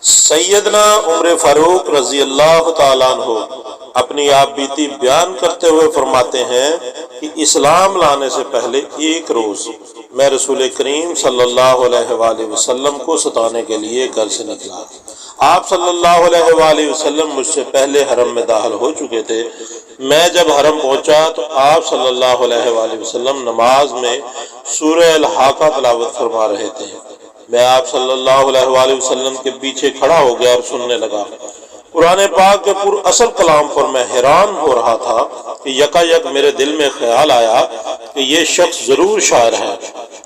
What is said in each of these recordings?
سیدنا عمر فاروق رضی اللہ تعالیٰ عنہ اپنی آپ بیتی بیان کرتے ہوئے فرماتے ہیں کہ اسلام لانے سے پہلے ایک روز میں رسول کریم صلی اللہ علیہ وآلہ وسلم کو ستانے کے لیے گھر سے نکلا۔ آپ صلی اللہ علیہ وآلہ وسلم مجھ سے پہلے حرم میں داخل ہو چکے تھے۔ میں جب حرم پہنچا تو آپ صلی اللہ علیہ وآلہ وسلم نماز میں سورہ الحاقہ تلاوت فرما رہے تھے۔ میں آپ صلی اللہ علیہ وآلہ وسلم کے پیچھے کھڑا ہو گیا اور سننے لگا۔ قرآن پاک کے پر اصل کلام پر میں حیران ہو رہا تھا کہ یکا یک میرے دل میں خیال آیا کہ یہ شخص ضرور شاعر ہے۔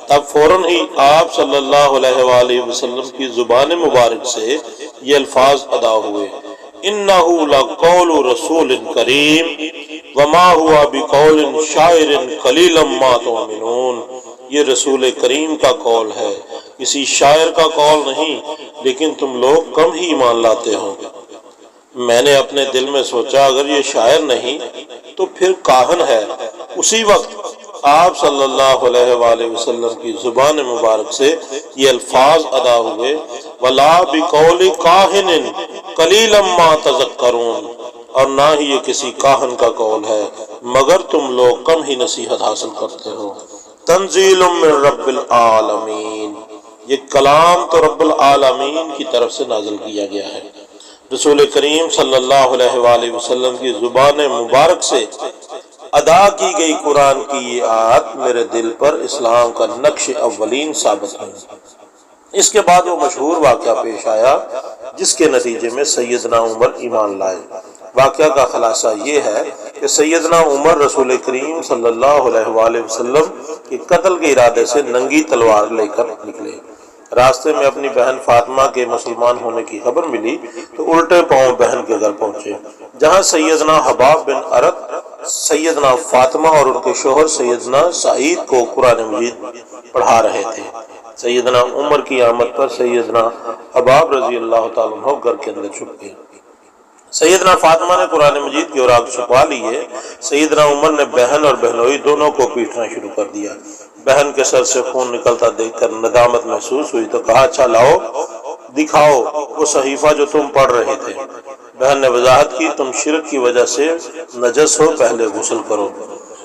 تب فوراً ہی آپ صلی اللہ علیہ وآلہ وسلم کی زبان مبارک سے یہ الفاظ ادا ہوئے: اِنَّهُ لَقَوْلُ رَسُولٍ كَرِيمٍ وَمَا هُوَ بِقَوْلٍ شَاعِرٍ قَلِيلًا مَا تُؤْمِنُونَ۔ یہ رسول کریم کا قول ہے، کسی شاعر کا قول نہیں، لیکن تم لوگ کم ہی ایمان لاتے ہو۔ میں نے اپنے دل میں سوچا اگر یہ شاعر نہیں تو پھر کاہن ہے۔ اسی وقت آپ صلی اللہ علیہ وآلہ وسلم کی زبان مبارک سے یہ الفاظ ادا ہوئے: وَلَا بِقَوْلِ كَاهِنٍ قَلِيلًا مَا تَذَكَّرُونَ۔ اور نہ ہی یہ کسی کاہن کا قول ہے مگر تم لوگ کم ہی نصیحت حاصل کرتے ہو۔ تنزیل من رب العالمین، یہ کلام تو رب العالمین کی طرف سے نازل کیا گیا ہے۔ رسول کریم صلی اللہ علیہ وآلہ وسلم کی زبان مبارک سے ادا کی گئی قرآن کی یہ آیت میرے دل پر اسلام کا نقش اولین ثابت ہے۔ اس کے بعد وہ مشہور واقعہ پیش آیا جس کے نتیجے میں سیدنا عمر ایمان لائے۔ واقعہ کا خلاصہ یہ ہے کہ سیدنا عمر رسول کریم صلی اللہ علیہ وآلہ وسلم کے قتل کے ارادے سے ننگی تلوار لے کر نکلے۔ راستے میں اپنی بہن فاطمہ کے مسلمان ہونے کی خبر ملی تو الٹے پاؤں بہن کے گھر پہنچے، جہاں سیدنا حباب بن ارت سیدنا فاطمہ اور ان کے شوہر سیدنا سعید کو قرآن مجید پڑھا رہے تھے۔ سیدنا عمر کی آمد پر سیدنا حباب رضی اللہ تعالیٰ عنہ گھر کے اندر چھپ گئے۔ سیدنا فاطمہ نے قرآن مجید کی اوراق چھپا لیے۔ سیدنا عمر نے بہن اور بہنوئی دونوں کو پیٹنا شروع کر دیا۔ بہن کے سر سے خون نکلتا دیکھ کر ندامت محسوس ہوئی تو کہا: اچھا لاؤ دکھاؤ وہ صحیفہ جو تم پڑھ رہے تھے۔ بہن نے وضاحت کی: تم شرک کی وجہ سے نجس ہو، پہلے غسل کرو۔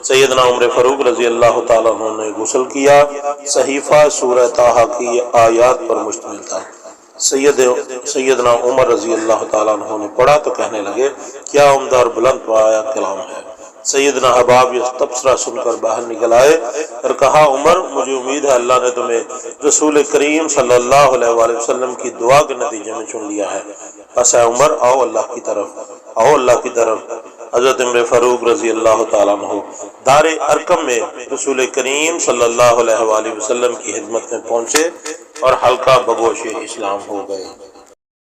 سیدنا عمر فاروق رضی اللہ تعالیٰ عنہ نے غسل کیا۔ صحیفہ سورہ طٰہٰ کی آیات پر مشتمل تھا۔ سیدنا عمر رضی اللہ تعالیٰ عنہ نے پڑھا تو کہنے لگے: کیا عمدہ اور بلند پایا کلام ہے۔ سیدنا حباب یہ تبصرہ سن کر باہر نکل آئے اور کہا: عمر، مجھے امید ہے اللہ نے تمہیں رسول کریم صلی اللہ علیہ وآلہ وسلم کی دعا کے نتیجے میں چن لیا ہے۔ بس اے عمر، آؤ اللہ کی طرف، آؤ اللہ کی طرف۔ حضرت عمر فاروق رضی اللہ تعالیٰ عنہ دار ارقم میں رسول کریم صلی اللہ علیہ وآلہ وسلم کی خدمت میں پہنچے اور حلقہ بگوش اسلام ہو گئے۔